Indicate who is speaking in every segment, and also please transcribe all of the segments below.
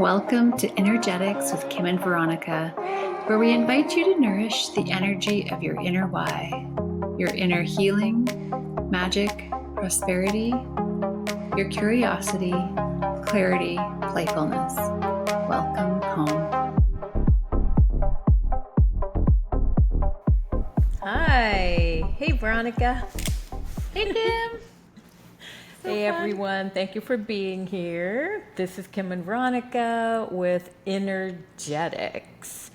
Speaker 1: Welcome to Energetics with Kim and Veronica, where we invite you to nourish the energy of your inner why, your inner healing, magic, prosperity, your curiosity, clarity, playfulness. Welcome home.
Speaker 2: Hi. Hey, Veronica.
Speaker 1: Hey, Kim.
Speaker 2: Hey, everyone. Thank you for being here. This is Kim and Veronica with Energetics.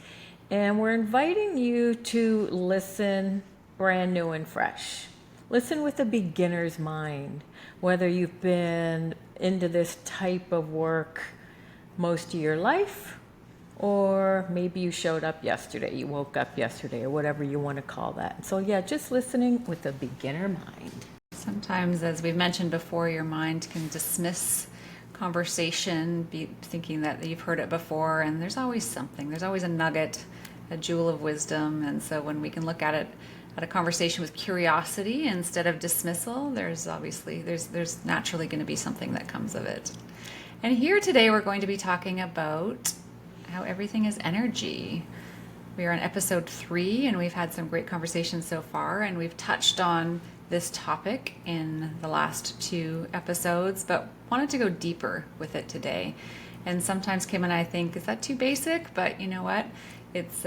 Speaker 2: And we're inviting you to listen brand new and fresh. Listen with a beginner's mind, whether you've been into this type of work most of your life, or maybe you showed up yesterday, you woke up yesterday, or whatever you want to call that. So yeah, just listening with a beginner mind.
Speaker 1: Sometimes, as we've mentioned before, your mind can dismiss conversation, be thinking that you've heard it before, and there's always something. There's always a nugget, a jewel of wisdom. And so when we can look at it, at a conversation with curiosity instead of dismissal, there's naturally going to be something that comes of it. And here today we're going to be talking about how everything is energy. We are on episode 3, and we've had some great conversations so far, and we've touched on this topic in the last 2 episodes, but wanted to go deeper with it today. And sometimes Kim and I think, is that too basic? But you know what? It's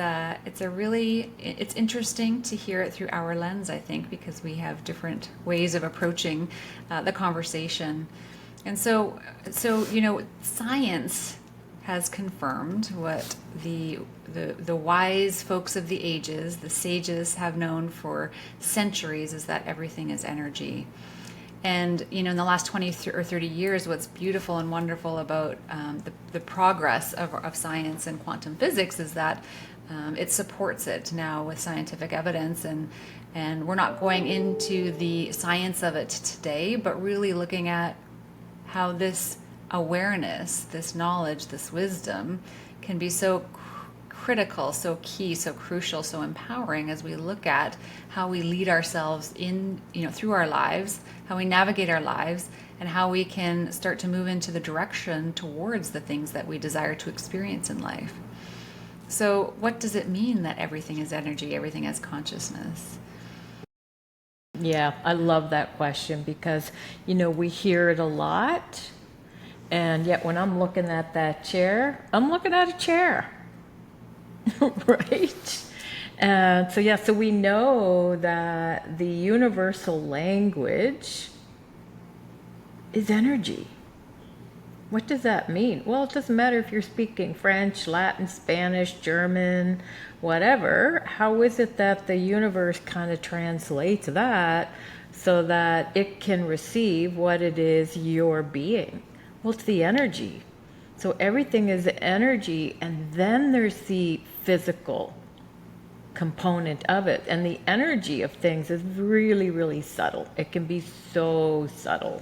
Speaker 1: interesting to hear it through our lens, I think, because we have different ways of approaching the conversation. And so science has confirmed what the wise folks of the ages, the sages, have known for centuries, is that everything is energy. And in the last 20 or 30 years, what's beautiful and wonderful about the progress of science and quantum physics is that it supports it now with scientific evidence, and we're not going into the science of it today, but really looking at how this awareness, this knowledge, this wisdom can be so critical, so key, so crucial, so empowering as we look at how we lead ourselves through our lives, how we navigate our lives, and how we can start to move into the direction towards the things that we desire to experience in life. So what does it mean that everything is energy, everything has consciousness?
Speaker 2: Yeah, I love that question because, we hear it a lot. And yet when I'm looking at that chair, I'm looking at a chair, right? And so we know that the universal language is energy. What does that mean? Well, it doesn't matter if you're speaking French, Latin, Spanish, German, whatever. How is it that the universe kind of translates that so that it can receive what it is you're being? Well, it's the energy. So everything is energy, and then there's the physical component of it. And the energy of things is really, really subtle. It can be so subtle,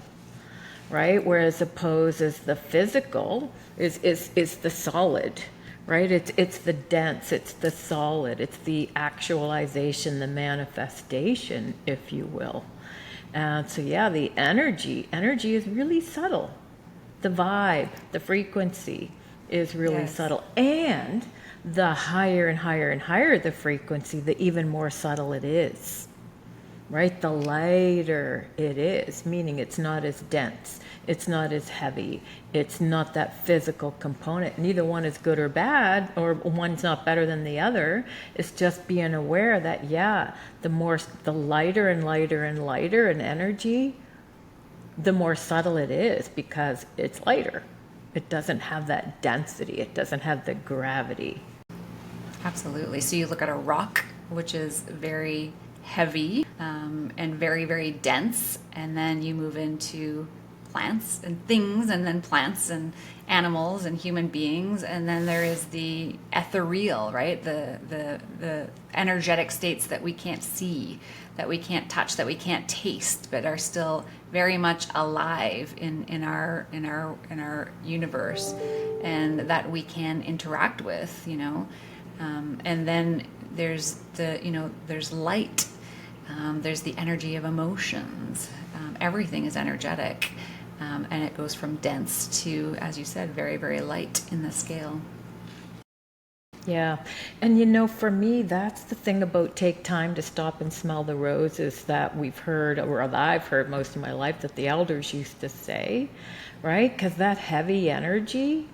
Speaker 2: right? Whereas opposed as the physical is the solid, right? It's the dense, it's the solid, it's the actualization, the manifestation, if you will. And so yeah, the energy is really subtle. The vibe, the frequency is really subtle. And the higher and higher and higher the frequency, the even more subtle it is, right? The lighter it is, meaning it's not as dense, it's not as heavy, it's not that physical component. Neither one is good or bad, or one's not better than the other. It's just being aware that, the lighter and lighter and lighter in energy, the more subtle it is because it's lighter. It doesn't have that density. It doesn't have the gravity.
Speaker 1: Absolutely. So you look at a rock, which is very heavy and very, very dense, and then you move into plants and things, and then plants and animals and human beings, and then there is the ethereal, right? The energetic states that we can't see, that we can't touch, that we can't taste, but are still very much alive in our universe, and that we can interact with, and then there's there's light, there's the energy of emotions. Everything is energetic. and it goes from dense to, as you said, very, very light in the scale.
Speaker 2: Yeah. And for me, that's the thing about take time to stop and smell the roses that we've heard, or that I've heard most of my life, that the elders used to say, right? Because that heavy energy,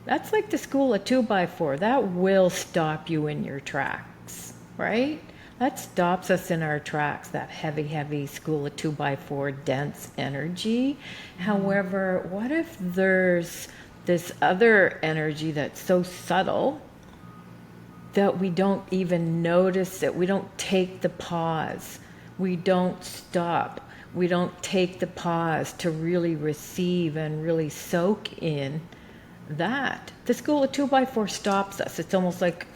Speaker 2: that's like the school of 2x4. That will stop you in your tracks, right? That stops us in our tracks, that heavy, heavy school of 2x4 dense energy. However, what if there's this other energy that's so subtle that we don't even notice it? We don't take the pause. We don't stop. We don't take the pause to really receive and really soak in that. The school of 2x4 stops us. It's almost like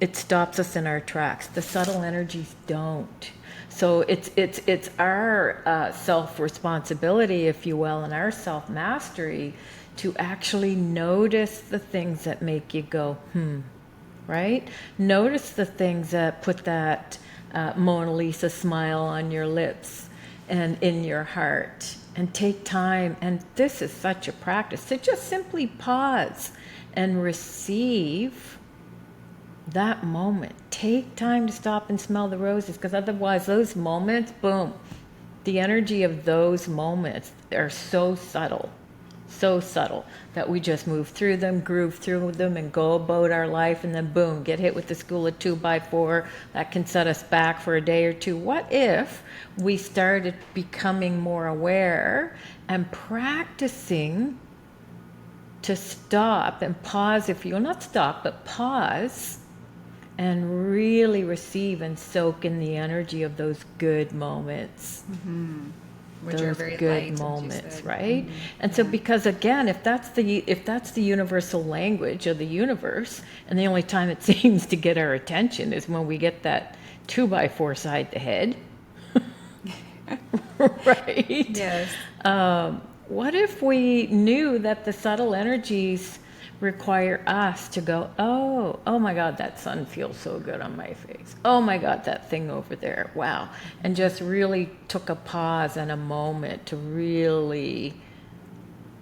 Speaker 2: it stops us in our tracks. The subtle energies don't. So it's our self-responsibility, if you will, and our self-mastery to actually notice the things that make you go, right? Notice the things that put that Mona Lisa smile on your lips and in your heart, and take time. And this is such a practice to just simply pause and receive that moment. Take time to stop and smell the roses, because otherwise those moments, boom, the energy of those moments are so subtle that we just move through them, groove through them, and go about our life, and then boom, get hit with the school of 2x4. That can set us back for a day or two. What if we started becoming more aware and practicing to stop and pause, if you will, not stop, but pause, and really receive and soak in the energy of those good moments.
Speaker 1: Which
Speaker 2: those
Speaker 1: are very
Speaker 2: good
Speaker 1: light,
Speaker 2: moments, right? And so, because again, if that's the universal language of the universe, and the only time it seems to get our attention is when we get that 2x4 side to head, right?
Speaker 1: Yes.
Speaker 2: What if we knew that the subtle energies require us to go, oh my God, that sun feels so good on my face. Oh my God, that thing over there. Wow. And just really took a pause and a moment to really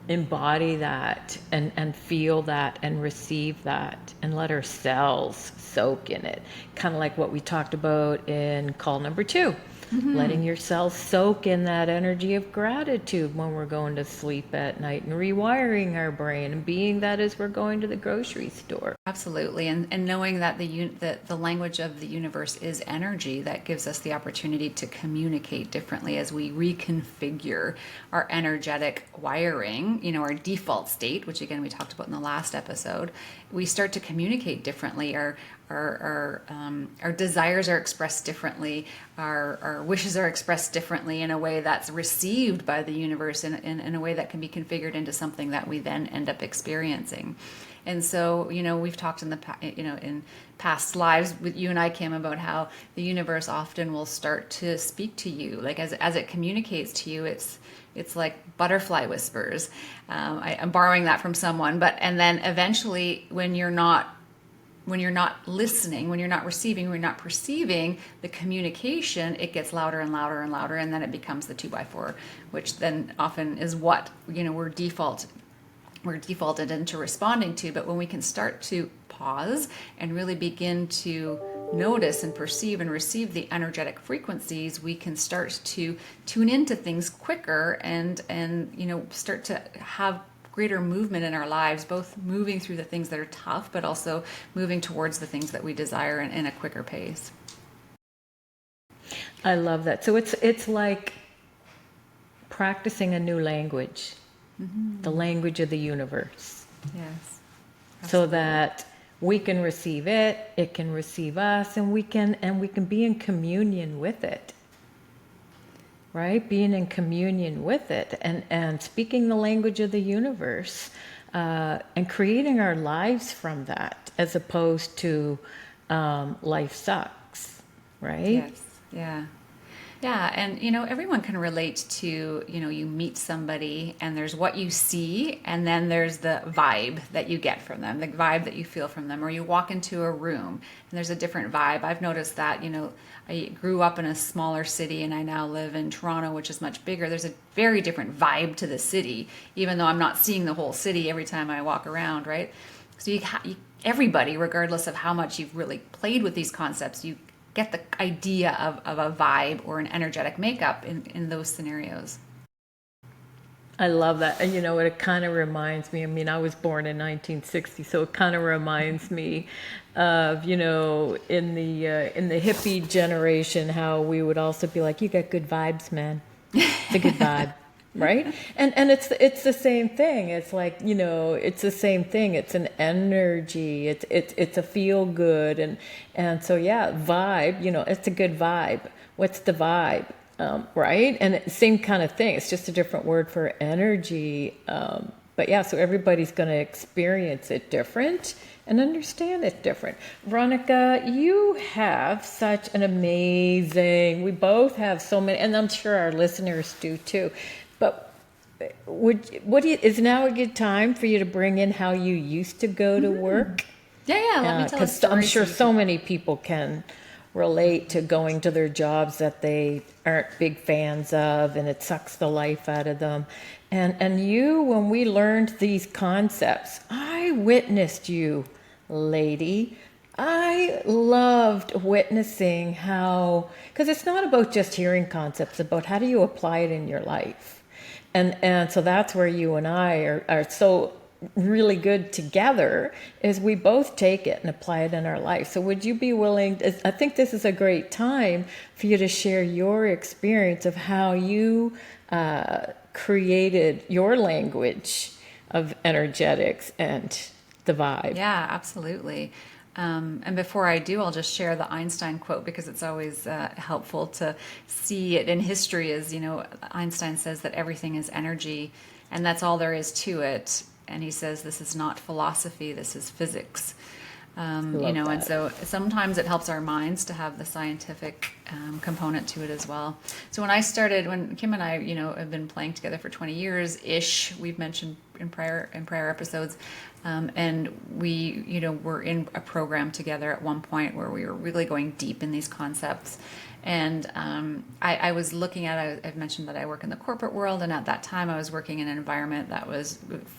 Speaker 2: embody that and feel that and receive that and let ourselves soak in it. Kind of like what we talked about in call number 2. Letting yourself soak in that energy of gratitude when we're going to sleep at night, and rewiring our brain and being that as we're going to the grocery store.
Speaker 1: Absolutely, and knowing that the language of the universe is energy, that gives us the opportunity to communicate differently as we reconfigure our energetic wiring, our default state, which again we talked about in the last episode. We start to communicate differently. Our desires are expressed differently. Our wishes are expressed differently in a way that's received by the universe, in a way that can be configured into something that we then end up experiencing. And so, we've talked in in past lives with you and I, Kim, about how the universe often will start to speak to you, like as it communicates to you. It's like butterfly whispers. I'm borrowing that from someone, and then eventually, when you're not listening, when you're not receiving, when you're not perceiving the communication, it gets louder and louder and louder, and then it becomes the 2x4, which then often is what we're defaulted into responding to. But when we can start to pause and really begin to notice and perceive and receive the energetic frequencies, we can start to tune into things quicker and start to have greater movement in our lives, both moving through the things that are tough, but also moving towards the things that we desire in a quicker pace.
Speaker 2: I love that. So it's like practicing a new language, the language of the universe.
Speaker 1: Yes. Absolutely.
Speaker 2: So that we can receive it, it can receive us, and we can be in communion with it. Right? Being in communion with it and speaking the language of the universe, and creating our lives from that, as opposed to life sucks, right?
Speaker 1: Yes. Yeah. Yeah, and everyone can relate to, you meet somebody and there's what you see, and then there's the vibe that you get from them, the vibe that you feel from them, or you walk into a room and there's a different vibe. I've noticed that, I grew up in a smaller city and I now live in Toronto, which is much bigger. There's a very different vibe to the city, even though I'm not seeing the whole city every time I walk around, right? So everybody, regardless of how much you've really played with these concepts, you get the idea of a vibe or an energetic makeup in those scenarios.
Speaker 2: I love that. And it kind of reminds me, I mean, I was born in 1960, so it kind of reminds me of, in the hippie generation, how we would also be like, you got good vibes, man. It's a good vibe. Right? And it's the same thing. It's like, it's the same thing. It's an energy. It's a feel good. And so, yeah, vibe, it's a good vibe. What's the vibe? Right? And same kind of thing. It's just a different word for energy. But yeah, so everybody's going to experience it different and understand it different. Veronica, you have such an we both have so many, and I'm sure our listeners do too. But is now a good time for you to bring in how you used to go to work?
Speaker 1: Yeah, let me tell a story.
Speaker 2: I'm sure so many people can relate to going to their jobs that they aren't big fans of, and it sucks the life out of them. And you, when we learned these concepts, I witnessed you, lady. I loved witnessing how, because it's not about just hearing concepts, about how do you apply it in your life. And so that's where you and I are so really good together, is we both take it and apply it in our life. So would you be willing, I think this is a great time for you to share your experience of how you created your language of energetics and the vibe.
Speaker 1: Yeah, absolutely. And before I do, I'll just share the Einstein quote, because it's always helpful to see it in history. As Einstein says that everything is energy, and that's all there is to it. And he says this is not philosophy, this is physics. And so sometimes it helps our minds to have the scientific component to it as well. So when Kim and I, have been playing together for 20 years ish, we've mentioned in prior episodes, and we, were in a program together at one point where we were really going deep in these concepts. And I was looking at, I've mentioned that I work in the corporate world, and at that time I was working in an environment that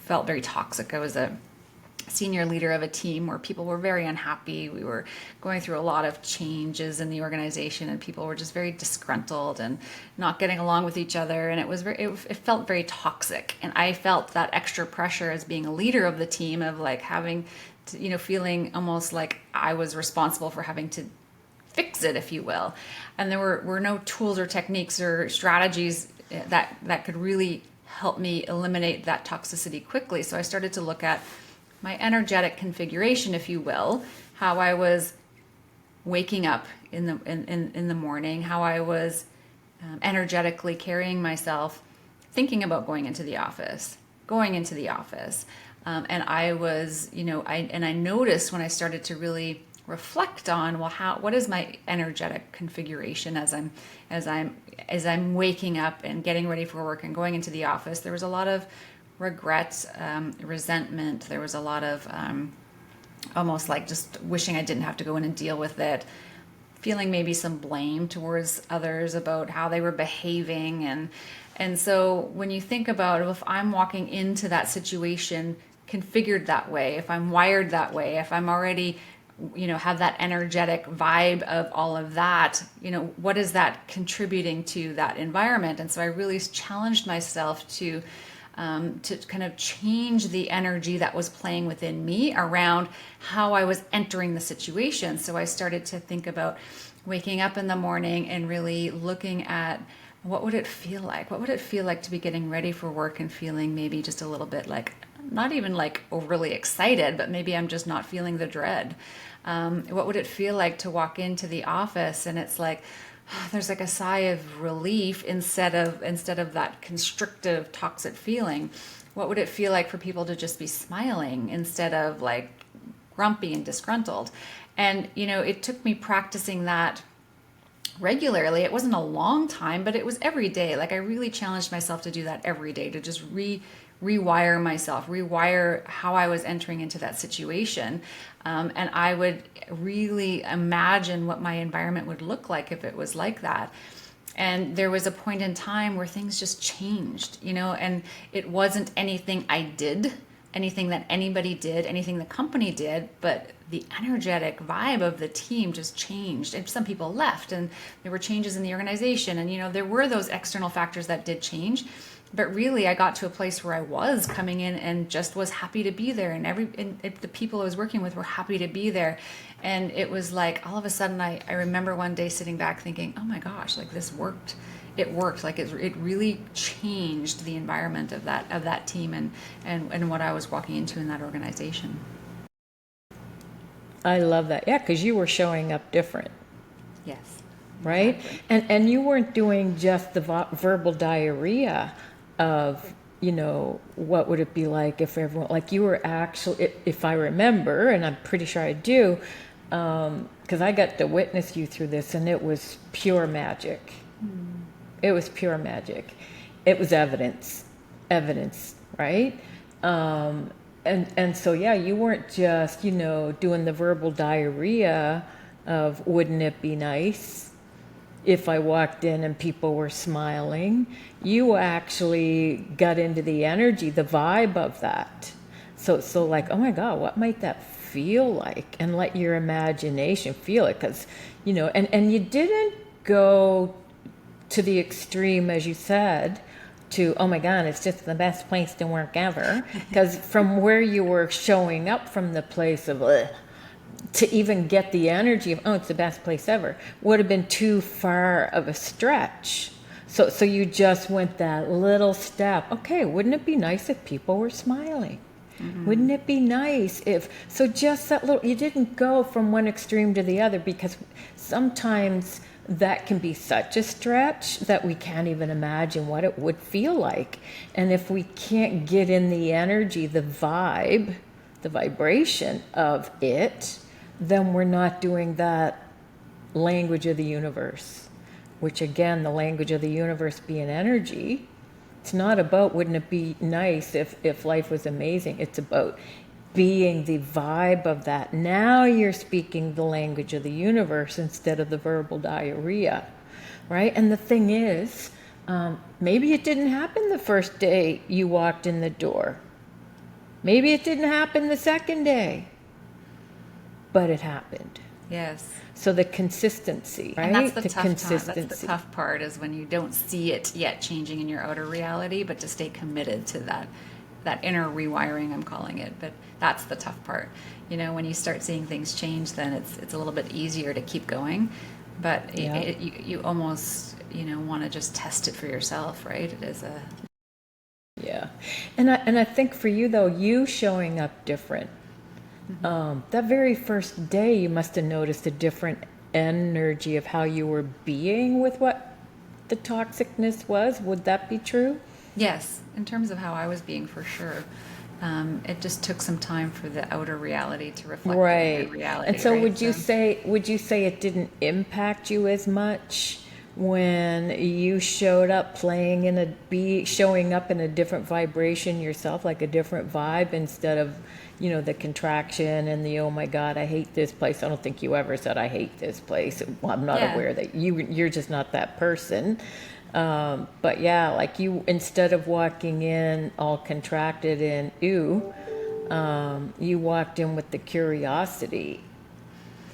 Speaker 1: felt very toxic. I was a senior leader of a team where people were very unhappy. We were going through a lot of changes in the organization, and people were just very disgruntled and not getting along with each other. And it felt very toxic. And I felt that extra pressure as being a leader of the team, of like having to, feeling almost like I was responsible for having to fix it, if you will. And there were no tools or techniques or strategies that could really help me eliminate that toxicity quickly. So I started to look at my energetic configuration, if you will, how I was waking up in the morning, how I was energetically carrying myself, thinking about going into the office. And I was, I noticed when I started to really reflect on, well, what is my energetic configuration as I'm waking up and getting ready for work and going into the office. There was a lot of regret, resentment. There was a lot of almost like just wishing I didn't have to go in and deal with it, feeling maybe some blame towards others about how they were behaving. And so when you think about, if I'm walking into that situation configured that way, if I'm wired that way, if I'm already have that energetic vibe of all of that, what is that contributing to that environment? And so I really challenged myself to kind of change the energy that was playing within me around how I was entering the situation. So I started to think about waking up in the morning and really looking at, what would it feel like? What would it feel like to be getting ready for work and feeling maybe just a little bit like, not even like overly excited, but maybe I'm just not feeling the dread. What would it feel like to walk into the office and it's like, there's like a sigh of relief instead of that constrictive, toxic feeling? What would it feel like for people to just be smiling instead of like grumpy and disgruntled? And, it took me practicing that regularly. It wasn't a long time, but it was every day. Like I really challenged myself to do that every day, to just rewire myself, rewire how I was entering into that situation. And I would really imagine what my environment would look like if it was like that. And there was a point in time where things just changed, and it wasn't anything I did, anything that anybody did, anything the company did, but the energetic vibe of the team just changed. And some people left, and there were changes in the organization. And, there were those external factors that did change. But really, I got to a place where I was coming in and just was happy to be there. And the people I was working with were happy to be there. And it was like, all of a sudden, I remember one day sitting back thinking, oh my gosh, like this worked. It worked. Like it really changed the environment of that team and what I was walking into in that organization.
Speaker 2: I love that. Yeah, because you were showing up different.
Speaker 1: Yes.
Speaker 2: Right?
Speaker 1: Exactly.
Speaker 2: And you weren't doing just the verbal diarrhea of, what would it be like if everyone, like you were actually, if I remember, and I'm pretty sure I do, because I got to witness you through this, and it was pure magic. It was pure magic. It was evidence, right? And so, yeah, you weren't just, doing the verbal diarrhea of wouldn't it be nice if I walked in and people were smiling. You actually got into the energy, the vibe of that. So like, oh my God, what might that feel like? And let your imagination feel it. Because, and you didn't go to the extreme, as you said, to, oh my God, it's just the best place to work ever. Because from where you were showing up from the place of, ugh, to even get the energy of, oh, it's the best place ever, would have been too far of a stretch. So you just went that little step. Okay, wouldn't it be nice if people were smiling? Mm-hmm. Wouldn't it be nice if, so just that little, you didn't go from one extreme to the other, because sometimes that can be such a stretch that we can't even imagine what it would feel like. And if we can't get in the energy, the vibe, the vibration of it, then we're not doing that language of the universe, which again, the language of the universe being energy. It's not about wouldn't it be nice if life was amazing. It's about being the vibe of that. Now you're speaking the language of the universe instead of the verbal diarrhea, right? And the thing is, maybe it didn't happen the first day you walked in the door. Maybe it didn't happen the second day, but it happened.
Speaker 1: Yes.
Speaker 2: So the consistency, right?
Speaker 1: And that's the tough
Speaker 2: consistency.
Speaker 1: That's the tough part, is when you don't see it yet changing in your outer reality, but to stay committed to that inner rewiring, I'm calling it. But that's the tough part. When you start seeing things change, then it's a little bit easier to keep going. But
Speaker 2: Yeah.
Speaker 1: you almost want to just test it for yourself, right? It is a
Speaker 2: Yeah. And I think for you though, you showing up different. That very first day, you must have noticed a different energy of how you were being with what the toxicness was. Would that be true?
Speaker 1: Yes, in terms of how I was being, for sure. It just took some time for the outer reality to reflect the inner reality.
Speaker 2: And so
Speaker 1: right?
Speaker 2: would you say it didn't impact you as much when you showed up showing up in a different vibration yourself, like a different vibe, instead of the contraction and the, oh my God, I hate this place? I don't think you ever said I hate this place. Well, I'm not aware that you're just not that person. But yeah, like you, instead of walking in all contracted and you walked in with the curiosity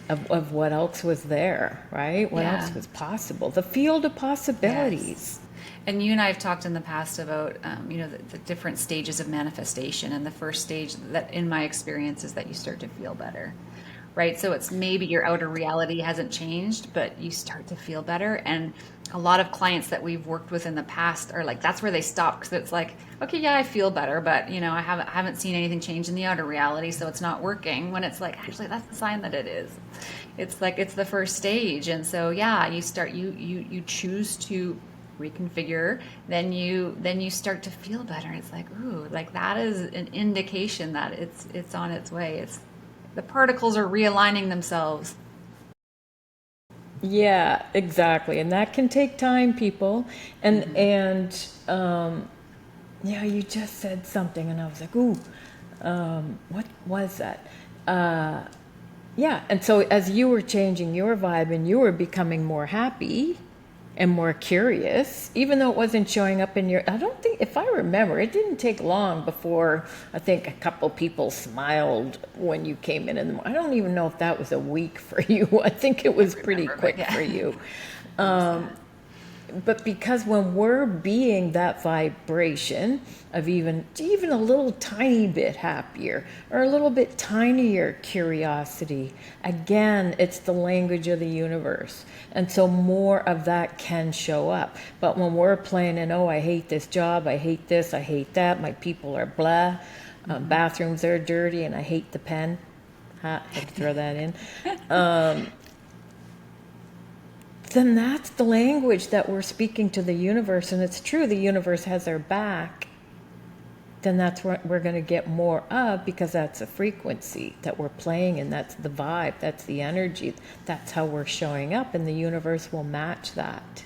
Speaker 2: of what else was there, right? What else was possible? The field of possibilities.
Speaker 1: Yes. And you and I have talked in the past about, the different stages of manifestation. And the first stage, that in my experience, is that you start to feel better, right? So it's maybe your outer reality hasn't changed, but you start to feel better. And a lot of clients that we've worked with in the past are like, that's where they stop, because it's like, okay, yeah, I feel better, but I haven't seen anything change in the outer reality, so it's not working. When it's like, actually, that's the sign that it is. It's like, it's the first stage. And so yeah, you choose to reconfigure, then you start to feel better. It's like, ooh, like that is an indication that it's on its way. The particles are realigning themselves.
Speaker 2: Yeah, exactly. And that can take time, people. And yeah, you just said something and I was like, ooh, what was that? Yeah, and so as you were changing your vibe and you were becoming more happy and more curious, even though it wasn't showing up in your, I don't think, if I remember, it didn't take long before I think a couple people smiled when you came in the morning. I don't even know if that was a week for you. I think it was pretty
Speaker 1: Remember, but
Speaker 2: quick
Speaker 1: yeah.
Speaker 2: for you.
Speaker 1: 100%.
Speaker 2: But because when we're being that vibration of even a little tiny bit happier or a little bit tinier curiosity, again, it's the language of the universe. And so more of that can show up. But when we're playing in, oh, I hate this job, I hate this, I hate that, my people are blah, bathrooms are dirty, and I hate the pen. Ha, had to throw that in. Then that's the language that we're speaking to the universe. And it's true, the universe has our back. Then that's what we're going to get more of, because that's a frequency that we're playing in. That's the vibe. That's the energy. That's how we're showing up. And the universe will match that.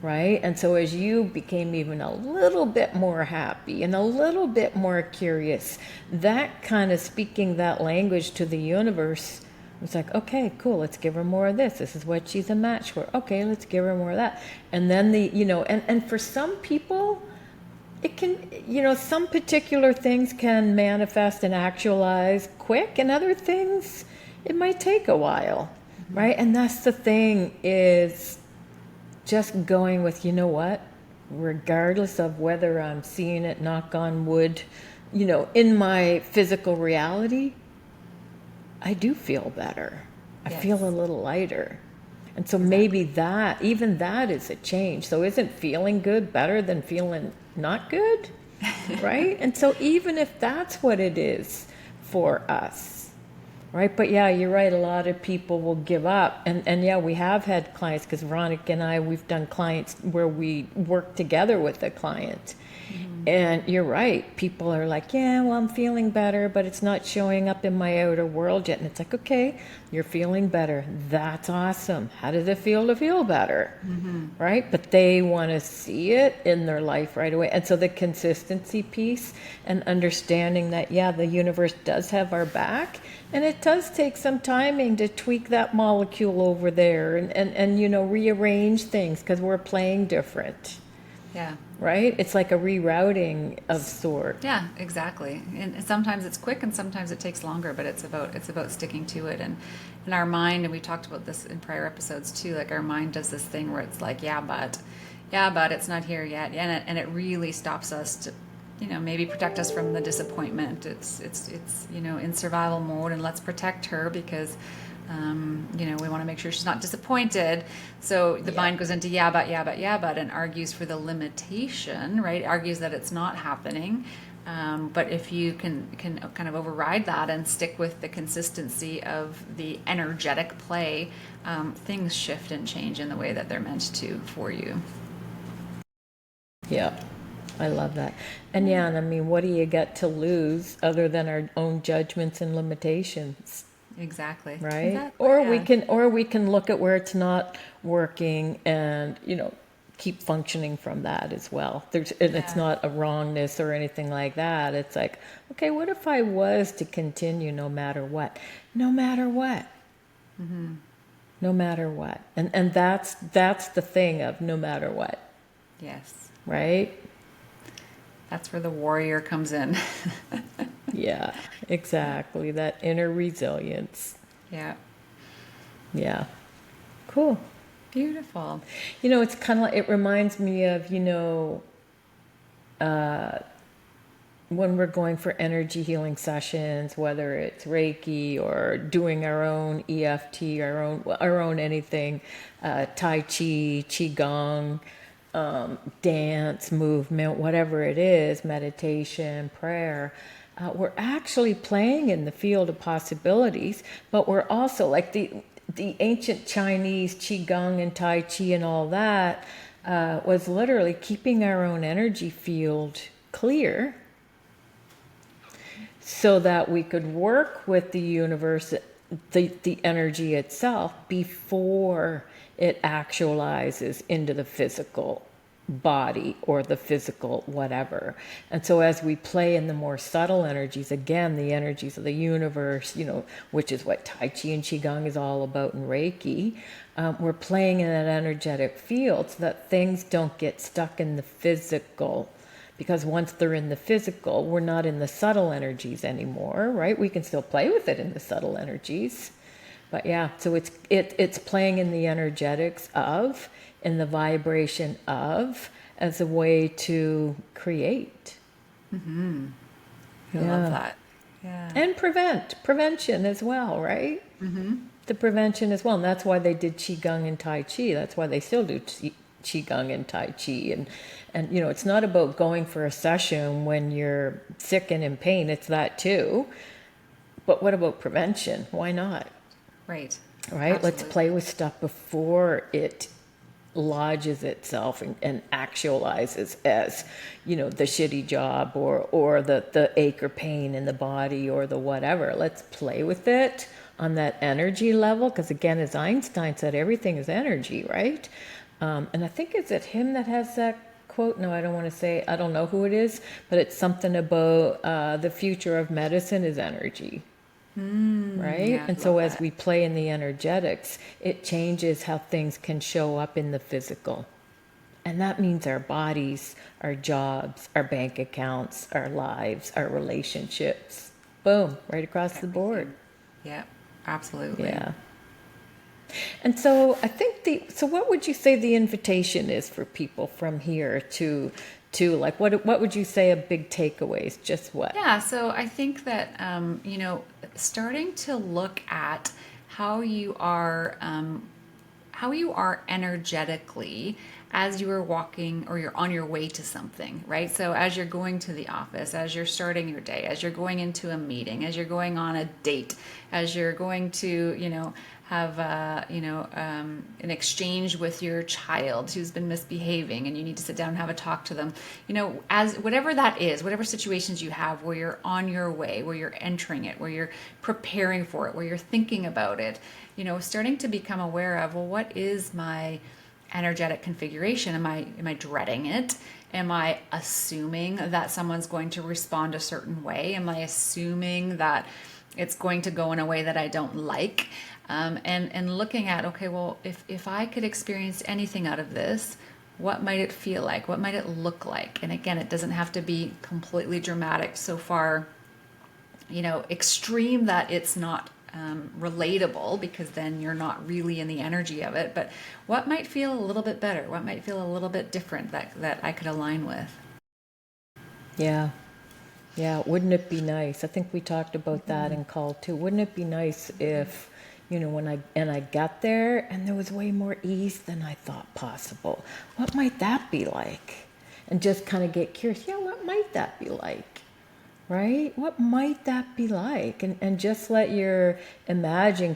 Speaker 2: Right? And so as you became even a little bit more happy and a little bit more curious, that kind of speaking that language to the universe was like, okay, cool, let's give her more of this. This is what she's a match for. Okay, let's give her more of that. And then and for some people, it can, some particular things can manifest and actualize quick, and other things, it might take a while, right? And that's the thing, is just going with, you know what, regardless of whether I'm seeing it, knock on wood, in my physical reality, I do feel better. I
Speaker 1: Yes.
Speaker 2: feel a little lighter. And so maybe that, even that is a change. So isn't feeling good better than feeling not good? Right? And so even if that's what it is for us, right? But yeah, you're right. A lot of people will give up. And yeah, we have had clients, because Veronica and I, we've done clients where we work together with the client. And you're right. People are like, yeah, well, I'm feeling better, but it's not showing up in my outer world yet. And it's like, okay, you're feeling better. That's awesome. How does it feel to feel better? Right? But they want to see it in their life right away. And so the consistency piece and understanding that, yeah, the universe does have our back. And it does take some timing to tweak that molecule over there and rearrange things, because we're playing different.
Speaker 1: Yeah.
Speaker 2: Right? It's like a rerouting of sort.
Speaker 1: Yeah, exactly. And sometimes it's quick and sometimes it takes longer, but it's about sticking to it. And in our mind, and we talked about this in prior episodes too, like our mind does this thing where it's like, yeah, but it's not here yet. And it really stops us to, maybe protect us from the disappointment. It's in survival mode, and let's protect her because we want to make sure she's not disappointed. So the mind goes into yeah, but, and argues for the limitation, right? Argues that it's not happening. But if you can kind of override that and stick with the consistency of the energetic play, things shift and change in the way that they're meant to for you.
Speaker 2: Yeah, I love that. And yeah, and I mean, what do you get to lose other than our own judgments and limitations?
Speaker 1: Exactly.
Speaker 2: Right?
Speaker 1: Exactly,
Speaker 2: Or
Speaker 1: yeah.
Speaker 2: we can look at where it's not working and, keep functioning from that as well. And it's
Speaker 1: Yeah.
Speaker 2: not a wrongness or anything like that. It's like, okay, what if I was to continue no matter what? No matter what. No matter what. And that's the thing of no matter what,
Speaker 1: Yes.
Speaker 2: right?
Speaker 1: That's where the warrior comes in.
Speaker 2: Yeah, exactly. That inner resilience.
Speaker 1: Yeah.
Speaker 2: Yeah. Cool.
Speaker 1: Beautiful.
Speaker 2: It's kind of like, it reminds me of, when we're going for energy healing sessions, whether it's Reiki or doing our own EFT, our own anything, Tai Chi, Qigong, dance, movement, whatever it is, meditation, prayer. We're actually playing in the field of possibilities, but we're also like the ancient Chinese Qigong and Tai Chi and all that was literally keeping our own energy field clear so that we could work with the universe the energy itself before it actualizes into the physical body or the physical whatever. And so as we play in the more subtle energies, again, the energies of the universe, which is what Tai Chi and Qigong is all about, and Reiki, we're playing in that energetic field so that things don't get stuck in the physical. Because once they're in the physical, we're not in the subtle energies anymore, right? We can still play with it in the subtle energies. But yeah, so it's playing in the energetics of, in the vibration of, as a way to create.
Speaker 1: I love that. Yeah.
Speaker 2: And prevention as well, right? The prevention as well. And that's why they did Qigong and Tai Chi. That's why they still do Qigong and Tai Chi. And it's not about going for a session when you're sick and in pain. It's that too. But what about prevention? Why not?
Speaker 1: Right.
Speaker 2: Right?
Speaker 1: Absolutely.
Speaker 2: Let's play with stuff before it lodges itself and actualizes as, the shitty job or the ache or pain in the body or the whatever. Let's play with it on that energy level. Because again, as Einstein said, everything is energy, right? And I think, is it him that has that quote? No, I don't want to say, I don't know who it is, but it's something about the future of medicine is energy. Right?
Speaker 1: Yeah,
Speaker 2: And so as
Speaker 1: that.
Speaker 2: we play in the energetics, it changes how things can show up in the physical. And that means our bodies, our jobs, our bank accounts, our lives, our relationships. Boom, right across the board.
Speaker 1: Yeah, absolutely.
Speaker 2: Yeah. And so I think so what would you say the invitation is for people from here to like, what would you say a big takeaways? Just what?
Speaker 1: Yeah, so I think that starting to look at how you are energetically as you are walking or you're on your way to something, right? So as you're going to the office, as you're starting your day, as you're going into a meeting, as you're going on a date, as you're going to have an exchange with your child who's been misbehaving and you need to sit down and have a talk to them, as whatever that is, whatever situations you have where you're on your way, where you're entering it, where you're preparing for it, where you're thinking about it, starting to become aware of, well, what is my energetic configuration? Am I dreading it? Am I assuming that someone's going to respond a certain way? Am I assuming that it's going to go in a way that I don't like? And looking at, okay, well, if I could experience anything out of this, what might it feel like? What might it look like? And again, it doesn't have to be completely dramatic, so far, extreme that it's not relatable, because then you're not really in the energy of it. But what might feel a little bit better? What might feel a little bit different that I could align with?
Speaker 2: Yeah. Yeah, wouldn't it be nice? I think we talked about that in call too. Wouldn't it be nice if, when I got there and there was way more ease than I thought possible? What might that be like? And just kind of get curious. Yeah, what might that be like? Right? What might that be like? And just let your imagination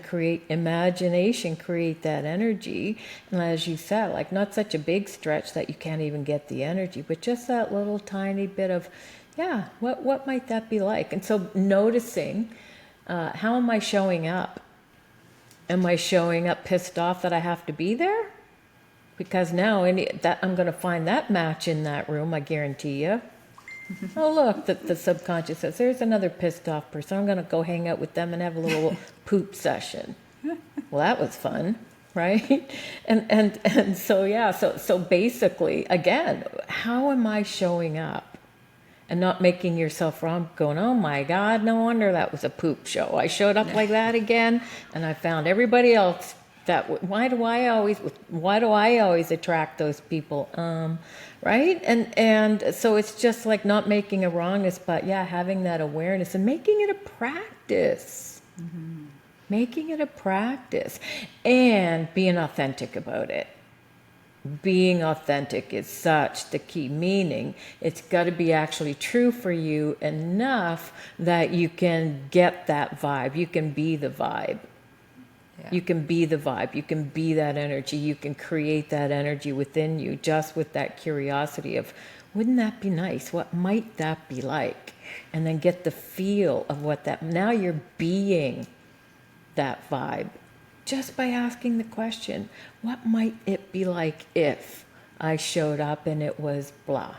Speaker 2: create that energy. And as you said, like, not such a big stretch that you can't even get the energy, but just that little tiny bit of, yeah, what might that be like? And so noticing, how am I showing up? Am I showing up pissed off that I have to be there? Because now that I'm going to find that match in that room, I guarantee you. Oh, look, the subconscious says, there's another pissed off person. I'm going to go hang out with them and have a little poop session. Well, that was fun, right? And so, yeah, so basically, again, how am I showing up? And not making yourself wrong, going, oh my God, no wonder that was a poop show. I showed up like that again, and I found everybody else why do I always attract those people? Right? And so it's just like not making a wrongness, but yeah, having that awareness and making it a practice. Mm-hmm. Making it a practice and being authentic about it. Being authentic is such the key, meaning it's got to be actually true for you enough that you can get that vibe. You can be the vibe. Yeah. You can be the vibe. You can be that energy. You can create that energy within you just with that curiosity of, wouldn't that be nice? What might that be like? And then get the feel of what that, now you're being that vibe just by asking the question, what might it be like if I showed up and it was blah?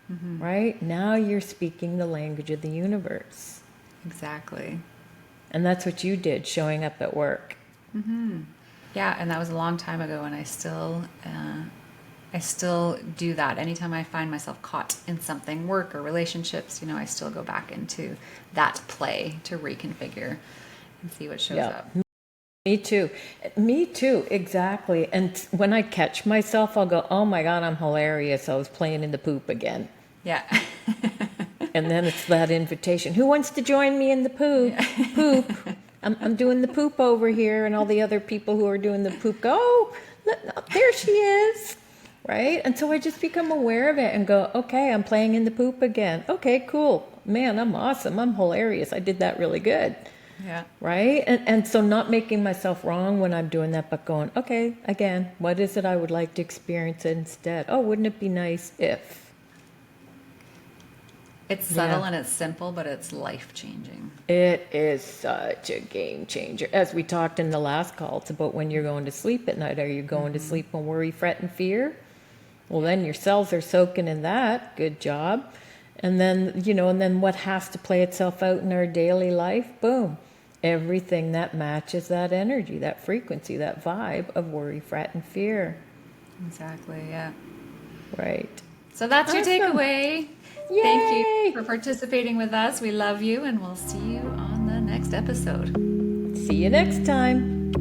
Speaker 2: Right? Now you're speaking the language of the universe.
Speaker 1: Exactly.
Speaker 2: And that's what you did, showing up at work.
Speaker 1: Yeah, and that was a long time ago, and I still do that. Anytime I find myself caught in something, work or relationships, I still go back into that play to reconfigure and see what shows up.
Speaker 2: Me too. Me too, exactly. And when I catch myself, I'll go, oh my God, I'm hilarious. I was playing in the poop again.
Speaker 1: Yeah.
Speaker 2: And then it's that invitation. Who wants to join me in the poop? Poop. I'm doing the poop over here, and all the other people who are doing the poop go, oh, there she is. Right? And so I just become aware of it and go, okay, I'm playing in the poop again. Okay, cool. Man, I'm awesome. I'm hilarious. I did that really good.
Speaker 1: Yeah.
Speaker 2: Right? And so not making myself wrong when I'm doing that, but going, okay, again, what is it I would like to experience instead? Oh, wouldn't it be nice if?
Speaker 1: It's subtle and it's simple, but it's life-changing.
Speaker 2: It is such a game changer. As we talked in the last call, it's about when you're going to sleep at night. Are you going to sleep on worry, fret, and fear? Well, then your cells are soaking in that. Good job. And then, and then what has to play itself out in our daily life? Boom. Everything that matches that energy, that frequency, that vibe of worry, fret, and fear.
Speaker 1: Exactly, yeah.
Speaker 2: Right.
Speaker 1: So that's your takeaway.
Speaker 2: Yay!
Speaker 1: Thank you for participating with us. We love you, and we'll see you on the next episode.
Speaker 2: See you next time.